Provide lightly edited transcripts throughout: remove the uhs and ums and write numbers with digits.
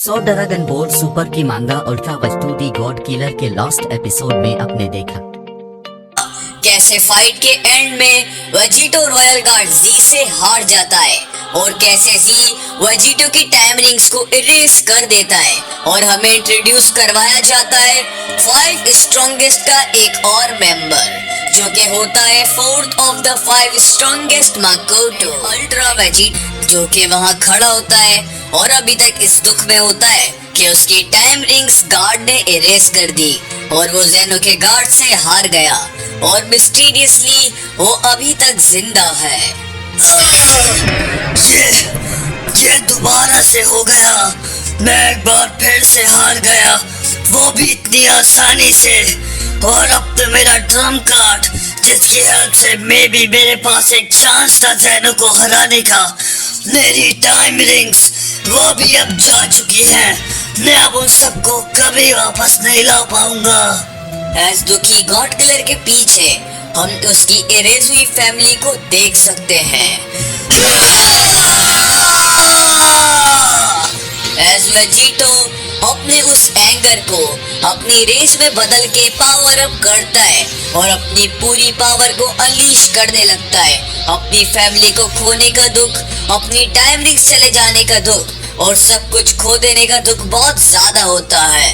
सो dragon ball super की मांगा ultra वस्तु दी गॉड किलर के लास्ट एपिसोड में आपने देखा कैसे फाइट के एंड में वेजिटो रॉयल गार्ड जी से हार जाता है और कैसे जी वेजिटो की टाइम रिंग्स को इरेज कर देता है और हमें इंट्रोड्यूस करवाया जाता है 5 स्ट्रॉन्गेस्ट का एक और मेंबर जो कि होता है 4th of the 5 strongest Makoto ultra Vegito जो कि वहाँ खड़ा होता है और अभी तक इस दुख में होता है कि उसकी टाइम रिंग्स गार्ड ने इरेज कर दी और वो जेनो के गार्ड से हार गया और मिस्टीरियसली वो अभी तक जिंदा है। ये दोबारा से हो गया। मैं एक बार फिर से हार गया, वो भी इतनी आसानी से। और अब तो मेरा ड्रम कार्ड जिसकी हेल्प से मेरे पास एक चांस था जेनो को हराने का, मेरी टाइम रिंग्स वो भी अब जा चुकी हैं। मैं अब उन सबको कभी वापस नहीं ला पाऊंगा। एज दुखी गॉड किलर के पीछे हम उसकी इरेज हुई फैमिली को देख सकते हैं। एज वेजिटो अपने उस एंगर को अपनी रेस में बदल के पावर अप करता है और अपनी पूरी पावर को अनलीश करने लगता है। अपनी फैमिली को खोने का दुख, अपनी टाइम रिंग्स चले जाने का दुख और सब कुछ खो देने का दुख बहुत ज्यादा होता है।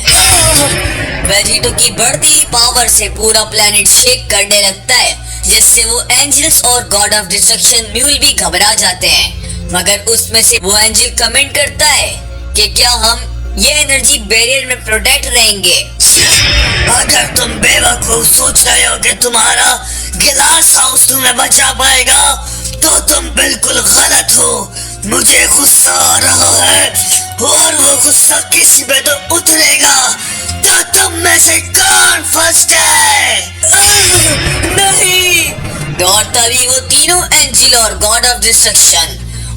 वेजिटो की बढ़ती पावर से पूरा प्लेनेट शेक करने लगता है जिससे वो एंजल्स और गॉड ऑफ डिस्ट्रक्शन म्यूल भी घबरा जाते हैं। मगर उसमें से वो एंजल कमेंट करता है कि क्या हम ये एनर्जी बैरियर में प्रोटेक्ट रहेंगे। अगर तुम बेवकूफ सोच रहे हो कि तुम्हारा गिलास हाउस तुम्हें बचा पाएगा तो तुम बिल्कुल गलत हो। मुझे गुस्सा आ रहा है और वो गुस्सा किसी पे तो उतरेगा। तो तुम में से कौन फर्स्ट है? नहीं। और तभी वो तीनों एंजल और गॉड ऑफ डिस्ट्रक्शन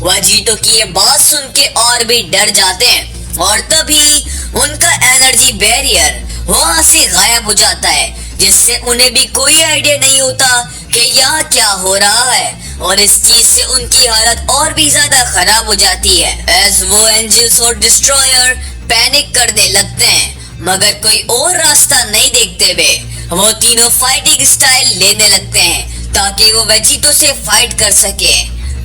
वेजिटो की ये बात सुन के और भी डर जाते हैं और तभी उनका एनर्जी बैरियर वहां से गायब हो जाता है जिससे उन्हें भी कोई आइडिया नहीं होता कि यहाँ क्या हो रहा है और इस चीज से उनकी हालत और भी ज्यादा खराब हो जाती है। एज वो एंजल्स और डिस्ट्रॉयर पैनिक करने लगते हैं मगर कोई और रास्ता नहीं देखते हुए वो तीनों फाइटिंग स्टाइल लेने लगते हैं ताकि वो वेजिटो से फाइट कर सके।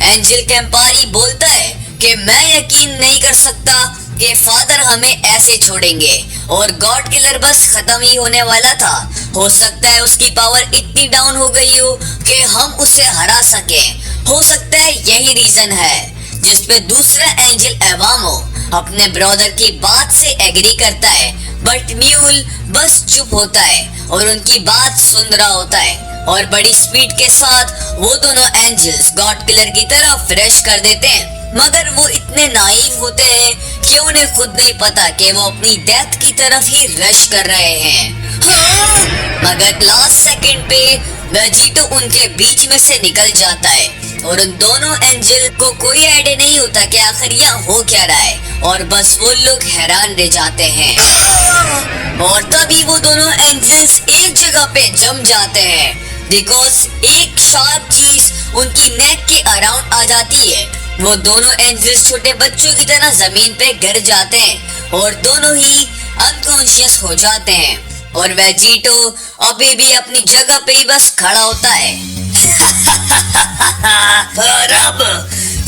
एंजल कैंपारी बोलता है कि मैं यकीन नहीं कर सकता कि फादर हमें ऐसे छोड़ेंगे और गॉड किलर बस खत्म ही होने वाला था। हो सकता है उसकी पावर इतनी डाउन हो गई हो कि हम उसे हरा सके। हो सकता है यही रीजन है जिसपे दूसरा एंजल एवामो अपने ब्रदर की बात से एग्री करता है बट म्यूल बस चुप होता है और उनकी बात सुन रहा होता है और बड़ी स्पीड के साथ वो दोनों एंजल्स गॉड किलर की तरफ रश कर देते हैं। मगर वो इतने नाइव होते हैं कि उन्हें खुद नहीं पता कि वो अपनी डेथ की तरफ ही रश कर रहे हैं। मगर लास्ट सेकंड पे वेजिटो उनके बीच में से निकल जाता है और उन दोनों एंजल को कोई आइडिया नहीं होता कि आखिर यहाँ हो क्या रहा है और बस वो लोग हैरान रह जाते हैं। और तभी वो दोनों एंजल्स एक जगह पे जम जाते हैं बिकॉज एक शार्प चीज उनकी नेक के अराउंड आ जाती है। वो दोनों एंजल्स छोटे बच्चों की तरह जमीन पे गिर जाते हैं और दोनों ही अनकॉन्शियस हो जाते हैं और वेजिटो अभी भी अपनी जगह पे ही बस खड़ा होता है। और अब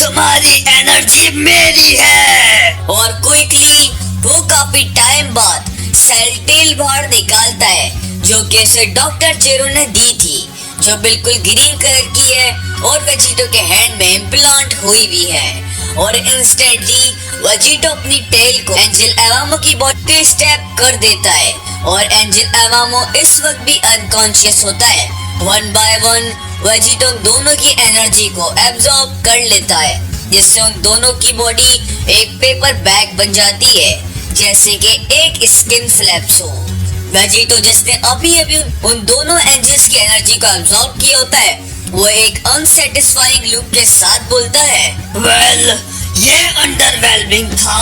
तुम्हारी एनर्जी मेरी है। और क्विकली वो काफी टाइम बाद सेल्टेल बाहर निकालता है जो कि उसे डॉक्टर जेरो ने दी थी जो बिल्कुल ग्रीन कलर की है और वेजिटो के हैंड में इम्प्लांट हुई भी है और इंस्टेंटली वेजिटो अपनी टेल को एंजल एवामो की बॉडी पे स्टेप कर देता है और एंजल एवामो इस वक्त भी अनकॉन्शियस होता है। 1 बाय 1 वेजिटो दोनों की एनर्जी को एब्जॉर्ब कर लेता है जिससे उन दोनों की बॉडी एक पेपर बैग बन जाती है जैसे कि एक स्किन फ्लैप्स हो। वेजिटो जिसने अभी अभी उन दोनों एंजल्स की एनर्जी को एब्जॉर्ब किया होता है वो एक अनसेटिस्फाइंग लुक के साथ बोलता है वेल, ये अंडरवेलमिंग था।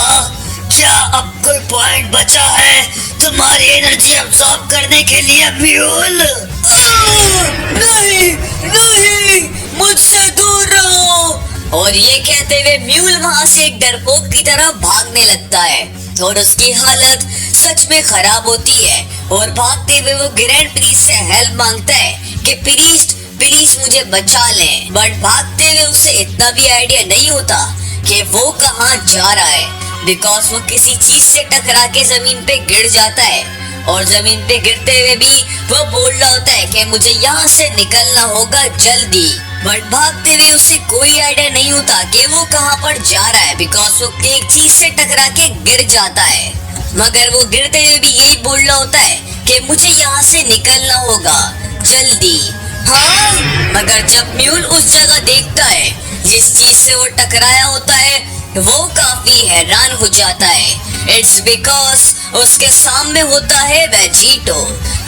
क्या अब कोई पॉइंट बचा है तुम्हारी एनर्जी अब्सॉर्ब करने के लिए म्यूल? नहीं नहीं, मुझसे दूर रहो। और ये कहते हुए म्यूल वहाँ से एक डरपोक की तरह भागने लगता है और उसकी हालत सच में खराब होती है और भागते हुए वो ग्रैंड प्रीस्ट से हेल्प मांगता है कि प्रीस्ट मुझे बचा ले। बट भागते हुए उसे इतना भी आइडिया नहीं होता कि वो कहाँ जा रहा है, बिकॉज वो किसी चीज से टकरा के जमीन पे गिर जाता है और जमीन पे गिरते हुए भी वो बोल रहा होता है कि मुझे यहाँ से निकलना होगा जल्दी। बट भागते हुए उसे कोई आइडिया नहीं होता कि वो कहाँ पर जा रहा है, बिकॉज वो एक चीज से टकरा के गिर जाता है। मगर वो गिरते हुए भी यही बोल रहा होता है कि मुझे यहाँ से निकलना होगा जल्दी। हाँ, मगर जब म्यूल उस जगह देखता है जिस चीज से वो टकराया होता है, वो काफी हैरान हो जाता है। इट्स बिकॉज उसके सामने होता है वेजिटो,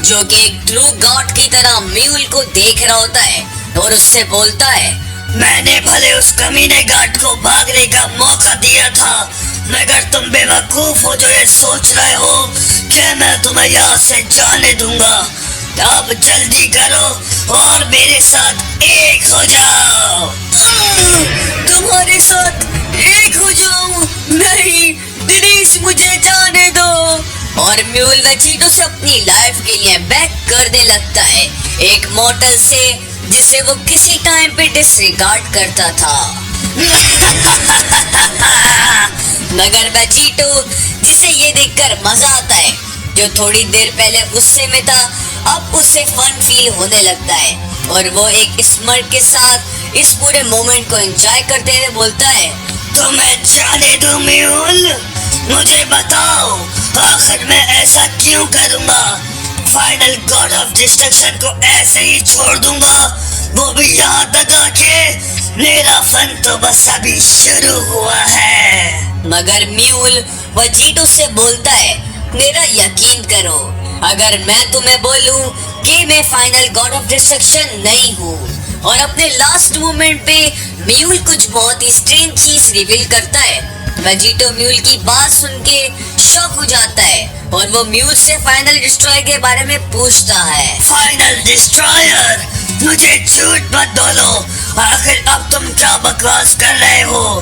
जो कि एक ट्रू गॉड की तरह म्यूल को देख रहा होता है और उससे बोलता है, मैंने भले उस कमीने गार्ड को भागने का मौका दिया था, मगर तुम बेवकूफ हो जो ये सोच रहे हो कि मैं तुम्हें यहाँ से जाने दूंगा। अब जल्दी करो और मेरे साथ एक हो जाओ। तुम्हारे साथ एक हो जाऊं? नहीं प्लीज मुझे जाने दो। और म्यूल वेजिटो से अपनी लाइफ के लिए बैक करने लगता है, एक मॉर्टल से जिसे वो किसी टाइम पे डिसरिगार्ड करता था। मगर वेजिटो, जिसे ये देखकर मजा आता है, जो थोड़ी देर पहले गुस्से में था, अब उसे फन फील होने लगता है और वो एक स्माइल के साथ इस पूरे मोमेंट को एंजॉय करते हुए बोलता है, तो मैं जाने दूं म्यूल? मुझे बताओ आखिर मैं ऐसा क्यों करूंगा? फाइनल गॉड ऑफ डिस्ट्रक्शन को ऐसे ही छोड़ दूंगा, वो भी यहाँ तक आके मेरा फन तो बस अभी शुरू हुआ है। मगर म्यूल वेजिटो से बोलता है, मेरा यकीन करो, अगर मैं तुम्हें बोलूं कि मैं फाइनल गॉड ऑफ डिस्ट्रक्शन नहीं हूँ। और अपने लास्ट मोमेंट पे म्यूल कुछ बहुत ही स्ट्रेंज चीज रिवील करता है। वेजिटो म्यूल की बात सुन के शॉक हो जाता है और वो म्यूल से फाइनल डिस्ट्रॉयर के बारे में पूछता है। Final destroyer? मुझे झूठ मत बोलो, आखिर अब तुम क्या बकवास कर रहे हो?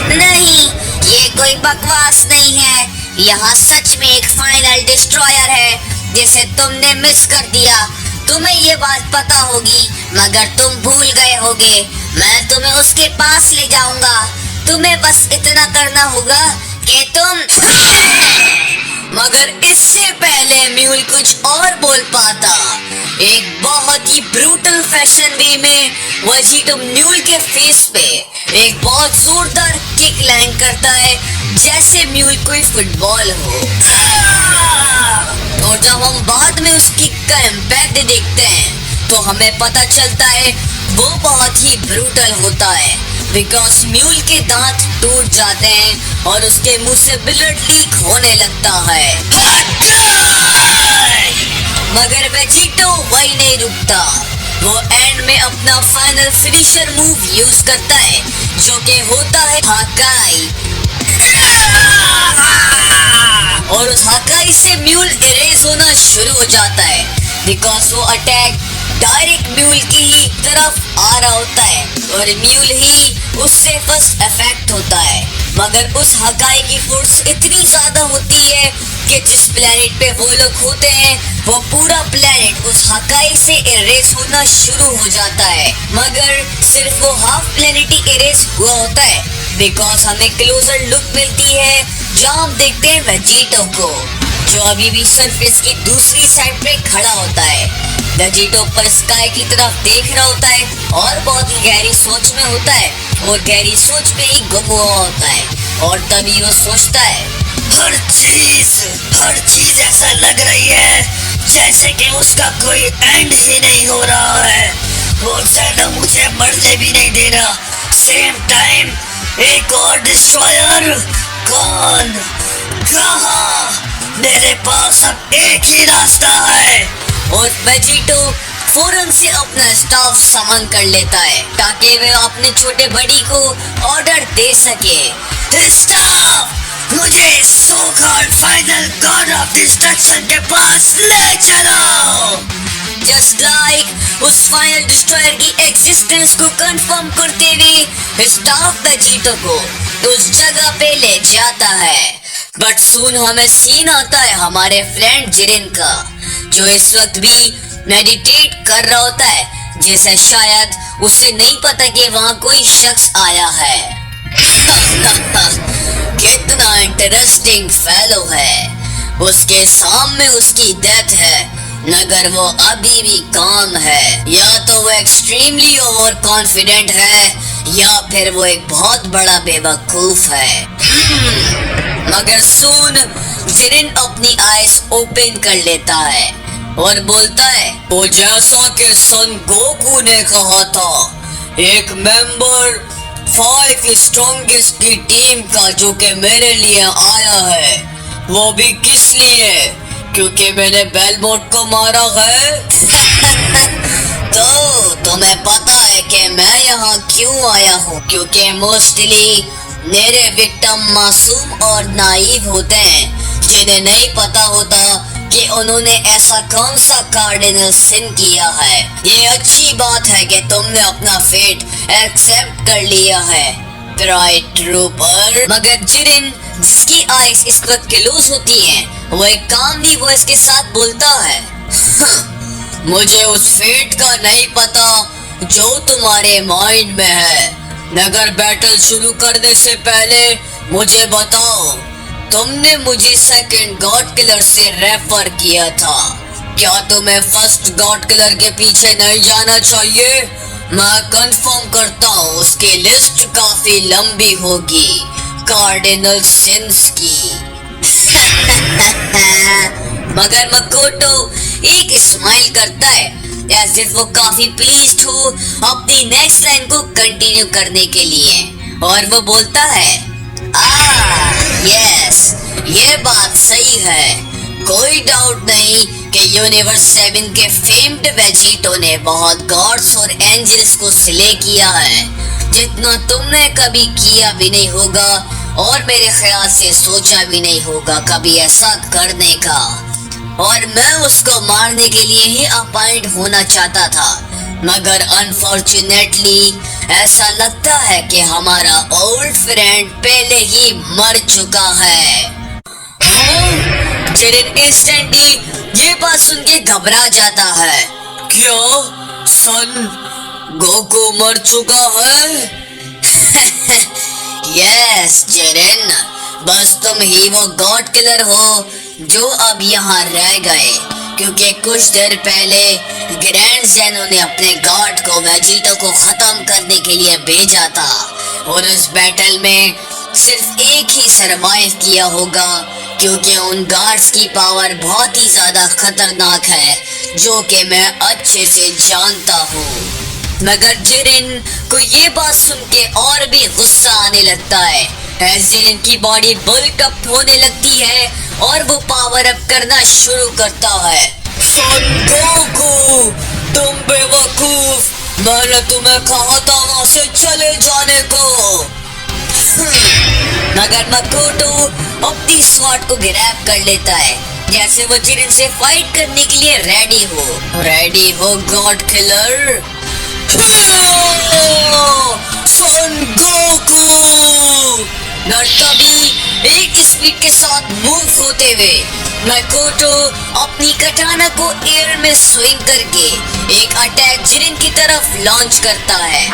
नहीं, ये कोई बकवास नहीं है, यहाँ सच में एक फाइनल डिस्ट्रॉयर है जिसे तुमने मिस कर दिया। तुम्हें ये बात पता होगी मगर तुम भूल गए होगे। मैं तुम्हें उसके पास ले जाऊंगा, तुम्हें बस इतना करना होगा कि तुम मगर इससे पहले म्यूल कुछ और बोल पाता, एक बहुत ही ब्रूटल फैशन वे में वेजिटो म्यूल के फेस पे एक बहुत जोरदार किक लैंड करता है, जैसे म्यूल कोई फुटबॉल हो। और जब हम बाद में उस किक का इम्पैक्ट देखते हैं तो हमें पता चलता है वो बहुत ही ब्रूटल होता है, बिकॉज म्यूल के दांत टूट जाते हैं और उसके मुंह से ब्लड लीक होने लगता है। मगर वेजिटो वही नहीं रुकता, वो एंड में अपना फाइनल फिनिशर मूव यूज करता है, जो कि होता है हाकाई। और उस हाकाई से म्यूल इरेज होना शुरू हो जाता है, बिकॉज वो अटैक डायरेक्ट म्यूल की ही तरफ आ रहा होता है और म्यूल ही उससे फर्स्ट अफेक्ट होता है। मगर उस हकाई की फोर्स इतनी ज्यादा होती है कि जिस प्लेनेट पे वो लोग होते हैं वो पूरा प्लेनेट उस हकाई से इरेज होना शुरू हो जाता है। मगर सिर्फ वो हाफ प्लेनेट ही इरेज हुआ होता है, बिकॉज हमें क्लोजर लुक मिलती है जहाँ हम देखते हैं वेजिटो को, जो अभी भी सरफेस की दूसरी साइड पे खड़ा होता है। वेजिटो पर स्काई की तरफ देख रहा होता है और बहुत ही गहरी सोच में होता है और गहरी सोच में ही गुम हुआ होता है। और तभी वो सोचता है, हर चीज ऐसा लग रही है जैसे कि उसका कोई एंड ही नहीं हो रहा है। वो ज्यादा मुझे मरने भी नहीं दे रहा। सेम टाइम एक और डिस्ट्रॉयर? कौन? कहाँ? मेरे पास अब एक ही रास्ता है। और वेजिटो फौरन से अपना स्टाफ समन कर लेता है ताकि वे अपने छोटे बड़ी को ऑर्डर दे सके। स्टाफ, मुझे so called final God of destruction के पास ले चलो। जस्ट लाइक उस फाइनल डिस्ट्रॉयर की एग्जिस्टेंस को कंफर्म करते हुए स्टाफ वेजिटो को उस जगह पे ले जाता है बट सून हमें सीन आता है हमारे फ्रेंड जिरिन का, जो इस वक्त भी मेडिटेट कर रहा होता है, जैसे शायद उसे नहीं पता कि वहाँ कोई शख्स आया है। कितना इंटरेस्टिंग फेलो है। उसके सामने उसकी डेथ है, मगर वो अभी भी काम है। या तो वो एक्सट्रीमली ओवर कॉन्फिडेंट है, या फिर वो एक बहुत बड़ा बेवकूफ है। मगर सून जिरिन अपनी आईज ओपन कर लेता है और बोलता है, तो जैसा कि सन गोकू ने कहा था, एक मेंबर 5 स्ट्रॉन्गेस्ट की टीम का जो कि मेरे लिए आया है, वो भी किस लिए? क्योंकि मैंने बेलमोट को मारा है। तो तुम्हें पता है कि मैं यहाँ क्यों आया हूँ? क्योंकि मोस्टली मेरे विक्टिम मासूम और नाइव होते हैं, जिन्हें नहीं पता होता कि उन्होंने ऐसा कौन सा कार्डिनल सिन किया है। ये अच्छी बात है कि तुमने अपना फेट एक्सेप्ट कर लिया है, राइट ट्रूपर। मगर जिरिन, जिसकी आईज इस वक्त क्लोज होती हैं, वो एक कामली वॉइस के साथ बोलता है, मुझे उस फेट का नहीं पता जो तुम्हारे माइंड में है, मगर बैटल शुरू करने से पहले मुझे बताओ, तुमने मुझे सेकंड गॉड किलर से रेफर किया था, क्या तुम्हें फर्स्ट गॉड किलर के पीछे नहीं जाना चाहिए? मैं कंफर्म करता हूँ उसकी लिस्ट काफी लंबी होगी, कार्डिनल सिंस की। मगर मकोटो एक स्माइल करता है, एज इफ वो काफी प्लीज्ड हो अपनी नेक्स्ट लाइन को कंटिन्यू करने के लिए, और वो बोलता है, यस, ये बात सही है। कोई डाउट नहीं कि यूनिवर्स 7 के फेम्ड वेजिटो ने बहुत गॉड्स और एंजल्स को स्ले किया है, जितना तुमने कभी किया भी नहीं होगा, और मेरे ख्याल से सोचा भी नहीं होगा कभी ऐसा करने का। और मैं उसको मारने के लिए ही अपॉइंट होना चाहता था, मगर अनफॉर्चुनेटली ऐसा लगता है कि हमारा ओल्ड फ्रेंड पहले ही मर चुका है। जिरिन इंस्टेंटली ये बात सुन के घबरा जाता है। क्या सन गोकू मर चुका है? यस जिरिन, बस तुम ही वो गॉड किलर हो जो अब यहाँ रह गए, क्योंकि कुछ देर पहले ग्रैंड ज़ेनो ने अपने गॉड को वेजिटो को खत्म करने के लिए भेजा था, और उस बैटल में सिर्फ एक ही सरवाइव किया होगा, क्योंकि उन गार्ड्स की पावर बहुत ही ज्यादा खतरनाक है, जो कि मैं अच्छे से जानता हूँ। मगर जिरिन को ये बात सुन के और भी गुस्सा आने लगता है। जिरिन की बॉडी बल्क अप होने लगती है और वो पावर अप करना शुरू करता है। सन गोकू, तुम बेवकूफ, मैंने तुम्हें कहा था वहाँ से चले जाने को। मगर मकोटो अपनी स्वॉर्ड को ग्रैब कर लेता है, जैसे वो जिरिन से फाइट करने के लिए रेडी हो गॉड किलर। सन गोकू, तभी एक स्पीड के साथ मूव होते हुए मकोटो अपनी कटाना को एयर में स्विंग करके एक अटैक जिरिन की तरफ लॉन्च करता है,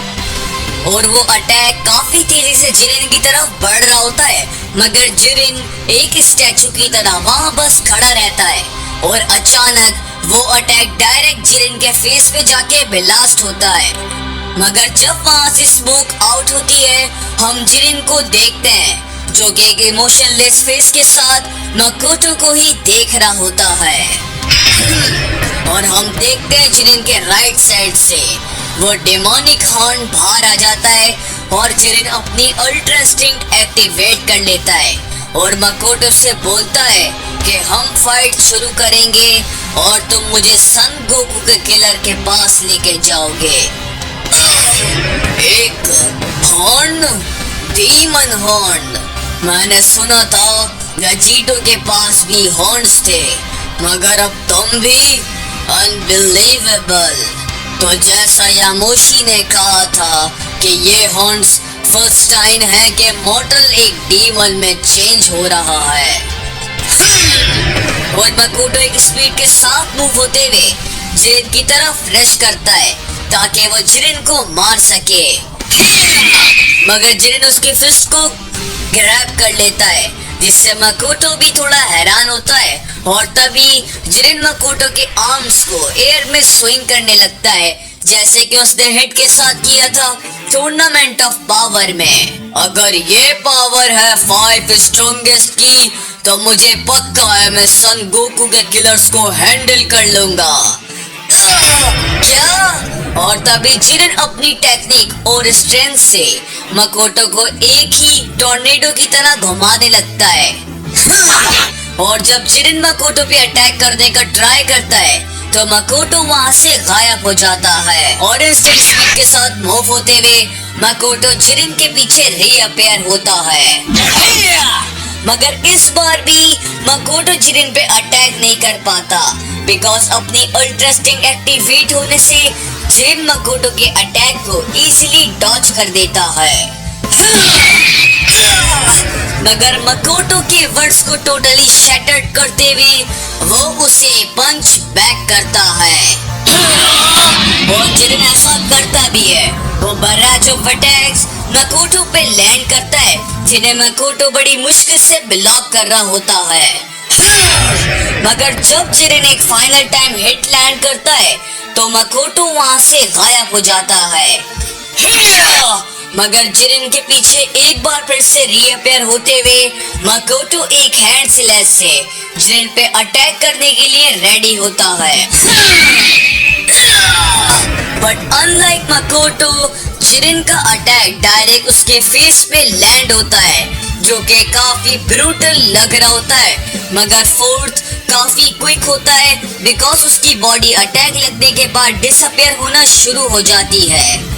और वो अटैक काफी तेजी से जिरिन की तरफ बढ़ रहा होता है, मगर जिरिन एक स्टैचू की तरह वहाँ बस खड़ा रहता है, और अचानक वो अटैक डायरेक्ट जिरिन के फेस पे जाके ब्लास्ट होता है। मगर जब वहाँ से स्मोक आउट होती है, हम जिरिन को देखते हैं, जो कि एक इमोशनलेस फेस के साथ मकोटो को ही देख रहा होता है। और हम देखते हैं जिरिन के राइट साइड से वो डेमोनिक हॉर्न बाहर आ जाता है, और जिरिन अपनी अल्ट्रा इंस्टिंक्ट एक्टिवेट कर लेता है, और मकोटो से बोलता है कि हम फाइट शुरू करेंगे और तुम मुझे सन गोकू के किलर के पास लेके जाओगे। एक हॉर्न, डीमन हॉर्न। मैंने सुना था वेजिटो के पास भी हॉर्न्स थे, मगर अब तुम भी? अनबिलीवेबल। तो जैसा यामोशी ने कहा था कि ये हॉर्न्स फर्स्ट टाइम है कि मॉर्टल एक डीमन में चेंज हो रहा है। और मकोटो एक स्पीड के साथ मूव होते हुए जिरिन की तरफ रश करता है ताकि वो जिरिन को मार सके, मगर जिरिन उसकी फिस्ट को ग्रैब कर लेता है, जिससे मकोटो भी थोड़ा हैरान होता है। और तभी जिरिन मकोटो के आर्म्स को एयर में स्विंग करने लगता है, जैसे कि उसने हिट के साथ किया था टूर्नामेंट ऑफ पावर में। अगर ये पावर है 5 स्ट्रॉन्गेस्ट की, तो मुझे पक्का है मैं सन गोकू के किलर्स को हैंडल कर लूंगा। क्या? और तभी जिरिन अपनी टेक्निक और स्ट्रेंथ से मकोटो को एक ही टॉर्नेडो की तरह घुमाने लगता है। और जब जिरिन मकोटो पे अटैक करने का ट्राई करता है तो मकोटो वहां से गायब हो जाता है और इंस्टेंट स्पीड के साथ मूव होते हुए मकोटो जिरिन के पीछे रीअपेयर होता है। मगर इस बार भी मकोटो जिरिन पे अटैक नहीं कर पाता, बिकॉज अपनी अल्ट्रा स्टिंग एक्टिवेट होने से जिरिन मकोटो के अटैक को इजीली डॉज कर देता है। मगर मकोटो के वर्ड्स को टोटली शैटर्ड करते हुए वो उसे पंच बैक करता है और जिरिन ऐसा करता भी है। वो बराज ऑफ अटैक्स मकोटो पे लैंड करता है, जिन्हें मकोटो बड़ी मुश्किल से ब्लॉक कर रहा होता है। मगर जब जिरिन एक फाइनल टाइम हिट लैंड करता है तो मकोटो वहां से गायब हो जाता है। मगर जिरिन के पीछे एक बार फिर से रीअपेयर होते हुए मकोटो एक हैंड स्लैश से जिरिन पे अटैक करने के लिए रेडी होता है। बट अनलाइक मकोटो, जिरिन का अटैक डायरेक्ट उसके फेस पे लैंड होता है, जो कि काफी ब्रूटल लग रहा होता है। मगर फोर्थ काफी क्विक होता है, बिकॉज उसकी बॉडी अटैक लगने के बाद डिसअपेयर होना शुरू हो जाती है।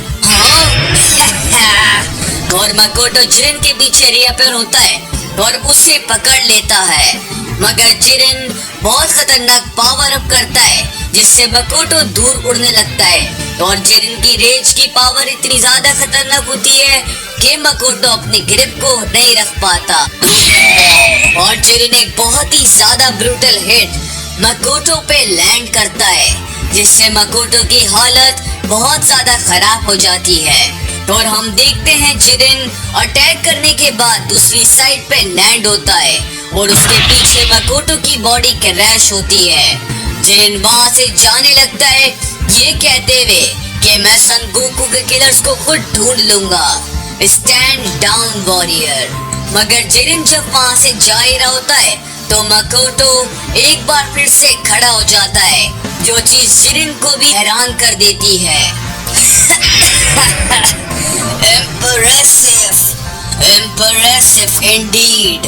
और मकोटो जिरिन के पीछे रीअपेयर होता है और उसे पकड़ लेता है। मगर जिरिन बहुत खतरनाक पावर अप करता है, जिससे मकोटो दूर उड़ने लगता है। और जिरिन की रेज की पावर इतनी ज्यादा खतरनाक होती है कि मकोटो अपनी ग्रिप को नहीं रख पाता और जिरिन एक बहुत ही ज्यादा ब्रूटल हिट मकोटो पे लैंड करता है, जिससे मकोटो की हालत बहुत ज्यादा खराब हो जाती है। और हम देखते हैं जिरिन अटैक करने के बाद दूसरी साइड पे लैंड होता है और उसके पीछे मकोटो की बॉडी क्रैश होती है। जिरिन वहां से जाने लगता है, ये कहते हुए कि मैं सन गोकू के किलर्स को खुद ढूंढ लूंगा, स्टैंड डाउन वॉरियर। मगर जिरिन जब वहां से जा ही रहा होता है तो मकोटो एक बार फिर से खड़ा हो जाता है, जो चीज जिरिन को भी हैरान कर देती है। Impressive indeed.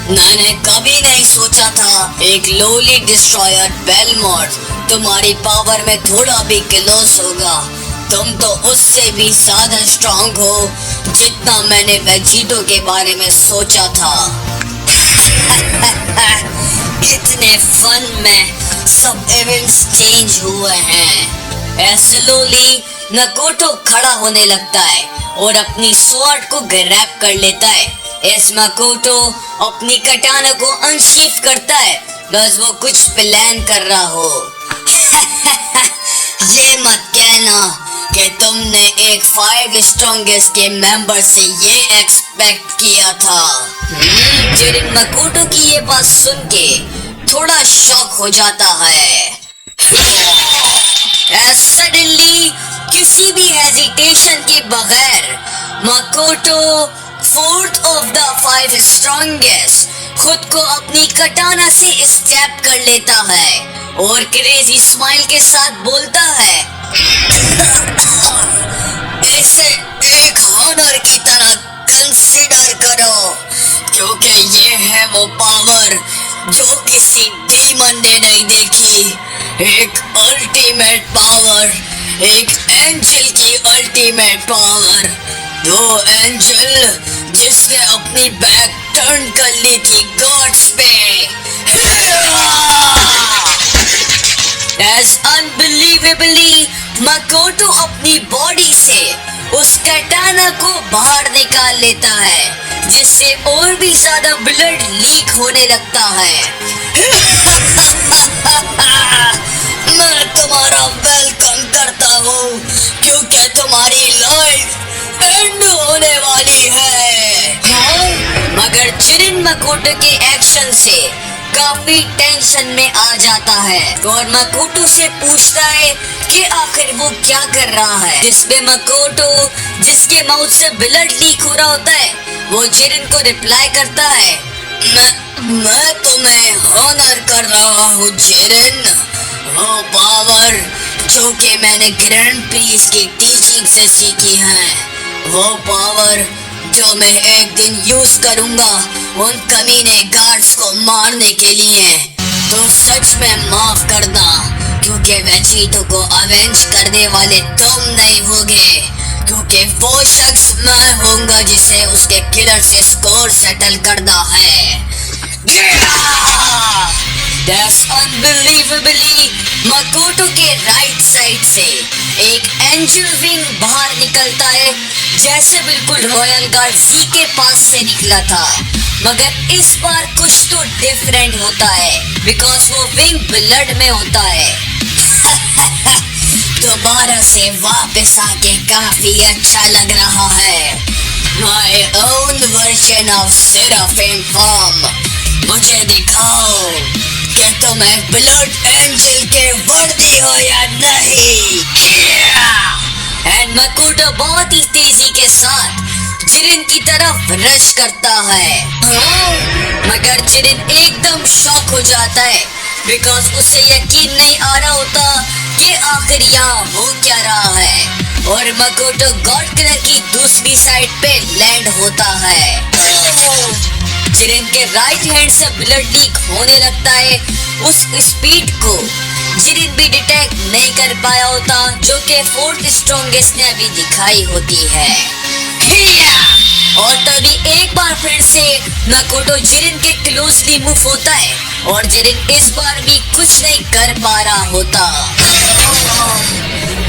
मैंने कभी नहीं सोचा था एक लोली डिस्ट्रॉयर बेलमोट तुम्हारी पावर में थोड़ा भी क्लोज होगा। तुम तो उससे भी ज्यादा स्ट्रॉन्ग हो जितना मैंने वेजिटो के बारे में सोचा था। इतने फन में सब इवेंट्स चेंज हुए हैं। स्लोली मकोटो खड़ा होने लगता है और अपनी स्वॉर्ड को ग्रैब कर लेता है। इस मकोटो अपनी कटाना को अनशीफ करता है, बस वो कुछ प्लान कर रहा हो। ये मत कहना कि तुमने एक 5 स्ट्रॉन्गेस्ट के मेंबर से ये एक्सपेक्ट किया था। जिरिन मकोटो की ये बात सुन के थोड़ा शॉक हो जाता है। सडनली किसी भी हेजिटेशन के बगैर मकोटो 4th ऑफ द 5 स्ट्रॉन्गेस्ट खुद को अपनी कटाना से स्टैब कर लेता है और क्रेजी स्माइल के साथ बोलता है, इसे एक ऑनर की तरह कंसीडर करो, क्योंकि ये है वो पावर जो किसी डीमन ने नहीं देखी। एक अल्टीमेट पावर, एक एंजल की अल्टीमेट पावर, वो एंजल जिसने अपनी बैक टर्न कर ली थी गॉड्स पे। As unbelievably, मकोटो अपनी बॉडी से उस कैटाना को बाहर निकाल लेता है, जिससे और भी ज्यादा ब्लड लीक होने लगता है। मैं तुम्हारा वेलकम करता हूँ, क्योंकि तुम्हारी लाइफ एंड होने वाली है। हाँ, मगर जिरिन मकोटो के एक्शन से काफी टेंशन में आ जाता है और मकोटो से पूछता है कि आखिर वो क्या कर रहा है, जिसपे मकोटो, जिसके माउथ से ब्लड लीक हो रहा होता है, वो जिरिन को रिप्लाई करता है, मैं तुम्हें ऑनर कर रहा हूँ जिरिन। वो पावर जो कि मैंने ग्रैंड प्रीस्ट की टीचिंग से सीखी है, वो पावर जो मैं एक दिन यूज करूंगा उन कमीने गार्ड्स को मारने के लिए। तो सच में माफ करना, क्योंकि वेजिटो को अवेंज करने वाले तुम नहीं होगे, क्योंकि वो शख्स मैं होऊंगा जिसे उसके किलर से स्कोर सेटल करना है। That's unbelievably, मकोटो के राइट साइड से एक एंजल विंग बाहर निकलता है, जैसे बिल्कुल रॉयल गार्ड जी के पास से निकला था, मगर इस बार कुछ तो डिफरेंट होता है, बिकॉज वो विंग ब्लड में होता है। दोबारा से वापस आके काफी अच्छा लग रहा है। My own version of Seraphim form। मुझे दिखाओ कि तुम्हें ब्लड एंजल के वर्दी हो या नहीं। एंड मकोटो बहुत ही तेजी के साथ जिरिन की तरफ रश करता है। मगर जिरिन एकदम शॉक हो जाता है, बिकॉज उसे यकीन नहीं आ रहा होता कि आखिर यहाँ हो क्या रहा है, और मकोटो गॉड किलर की दूसरी साइड पे लैंड होता है। जिरिन के राइट हैंड से ब्लड लीक होने लगता है। उस स्पीड को जिरिन भी डिटेक्ट नहीं कर पाया होता, जो कि फोर्थ स्ट्रॉन्गेस्ट ने अभी दिखाई होती है। और तभी एक बार फिर से मकोटो जिरिन के क्लोजली मूव होता है, और जिरिन इस बार भी कुछ नहीं कर पा रहा होता।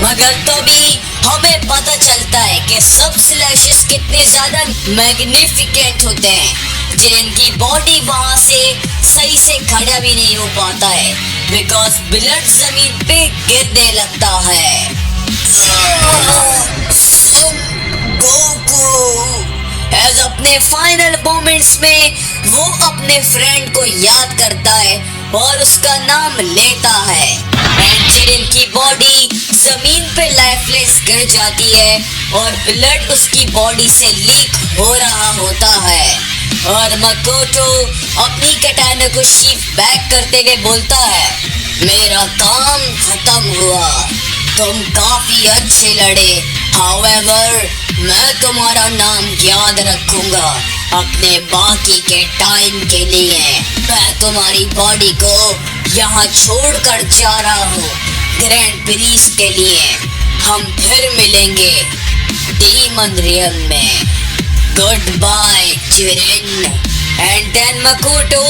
मगर तभी हमें पता चलता है कि सब स्लैशेस कितने ज्यादा मैग्निफिकेंट होते हैं। जिरिन की बॉडी वहां से सही से खड़ा भी नहीं हो पाता है, बिकॉज ब्लड जमीन पे गिरने लगता है। एज अपने फाइनल मोमेंट्स में वो अपने फ्रेंड को याद करता है और उसका नाम लेता है, एंड जिरिन की बॉडी जमीन पे लाइफलेस गिर जाती है और ब्लड उसकी बॉडी से लीक हो रहा होता है। और मकोटो अपनी कैटाना को शीफ बैक करते हुए बोलता है, मेरा काम खत्म हुआ, तुम काफी अच्छे लड़े। हाउएवर, मैं तुम्हारा नाम याद रखूंगा अपने बाकी के टाइम के लिए। मैं तुम्हारी बॉडी को यहाँ छोड़कर जा रहा हूँ ग्रैंड प्रीस्ट के लिए। हम फिर मिलेंगे डीमन रियम में। गुड बाय जिरिन। एंड देन मकोटो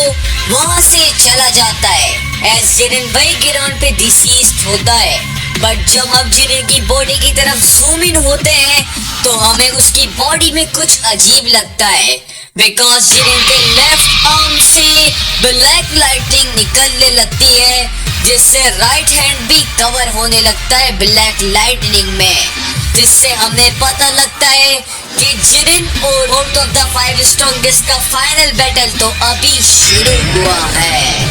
वहां से चला जाता है, एज जिरिन वही ग्राउंड पे डिसीज्ड होता है। बट जब हम जिरिन की बॉडी की तरफ जूम इन होते हैं तो हमें उसकी बॉडी में कुछ अजीब लगता है, बिकॉज जिरिन के लेफ्ट आर्म से ब्लैक लाइटिंग निकलने लगती है, जिससे राइट हैंड भी कवर होने लगता है ब्लैक लाइटनिंग में, जिससे हमें पता लगता है कि जिरिन और फोर्थ ऑफ द 5 स्ट्रॉन्गेस्ट का फाइनल बैटल तो अभी शुरू हुआ है।